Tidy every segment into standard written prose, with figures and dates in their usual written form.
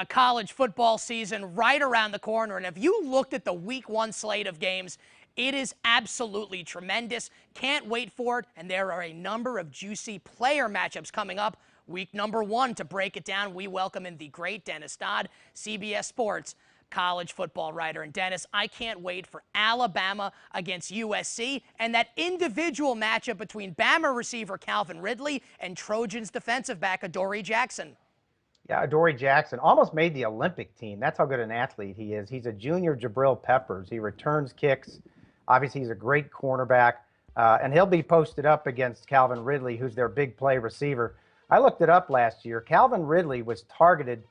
College football season right around the corner. And if you looked at the week 1 slate of games, it is absolutely tremendous. Can't wait for it. And there are a number of juicy player matchups coming up. Week number 1, to break it down, we welcome in the great Dennis Dodd, CBS Sports college football writer. And Dennis, I can't wait for Alabama against USC and that individual matchup between Bama receiver Calvin Ridley and Trojans defensive back Adoree Jackson. Yeah, Adoree Jackson almost made the Olympic team. That's how good an athlete he is. He's a junior Jabril Peppers. He returns kicks. Obviously, he's a great cornerback, and he'll be posted up against Calvin Ridley, who's their big play receiver. I looked it up last year. Calvin Ridley was targeted.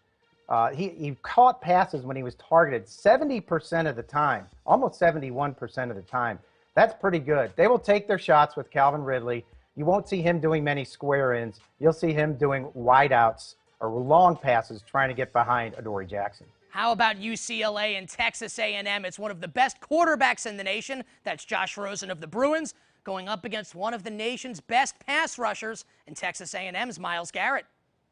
He caught passes when he was targeted 70% of the time, almost 71% of the time. That's pretty good. They will take their shots with Calvin Ridley. You won't see him doing many square ins. You'll see him doing wideouts or long passes trying to get behind Adoree Jackson. How about UCLA and Texas A&M? It's one of the best quarterbacks in the nation. That's Josh Rosen of the Bruins going up against one of the nation's best pass rushers in Texas A&M's Myles Garrett.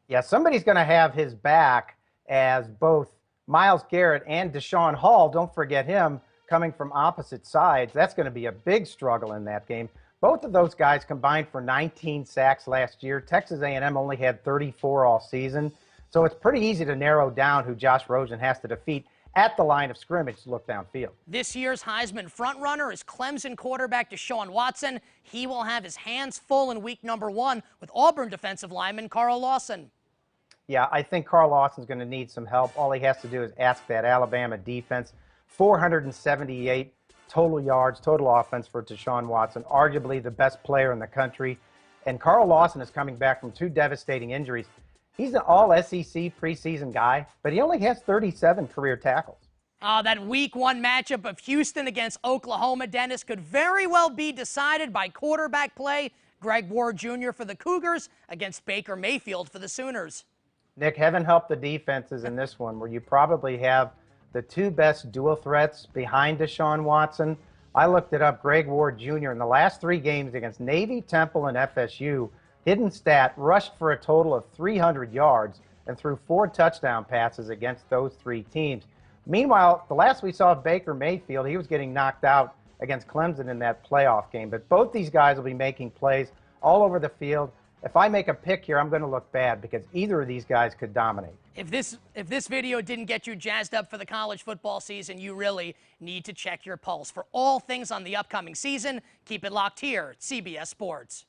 Yeah, somebody's going to have his back, as both Myles Garrett and Deshaun Hall, don't forget him, coming from opposite sides. That's going to be a big struggle in that game. Both of those guys combined for 19 sacks last year. Texas A&M only had 34 all season. So it's pretty easy to narrow down who Josh Rosen has to defeat at the line of scrimmage to look downfield. This year's Heisman frontrunner is Clemson quarterback Deshaun Watson. He will have his hands full in week number 1 with Auburn defensive lineman Carl Lawson. Yeah, I think Carl Lawson's going to need some help. All he has to do is ask that Alabama defense. 478 total yards, total offense for Deshaun Watson, arguably the best player in the country. And Carl Lawson is coming back from 2 devastating injuries. He's an all-SEC preseason guy, but he only has 37 career tackles. That week 1 matchup of Houston against Oklahoma, Dennis, could very well be decided by quarterback play. Greg Ward Jr. for the Cougars against Baker Mayfield for the Sooners. Nick, heaven help the defenses in this one, where you probably have the 2 best dual threats behind Deshaun Watson. I looked it up. Greg Ward Jr. in the last 3 games against Navy, Temple, and FSU, hidden stat, rushed for a total of 300 yards and threw 4 touchdown passes against those 3 teams. Meanwhile, the last we saw of Baker Mayfield, he was getting knocked out against Clemson in that playoff game. But both these guys will be making plays all over the field. If I make a pick here, I'm going to look bad because either of these guys could dominate. If this video didn't get you jazzed up for the college football season, you really need to check your pulse. For all things on the upcoming season, keep it locked here at CBS Sports.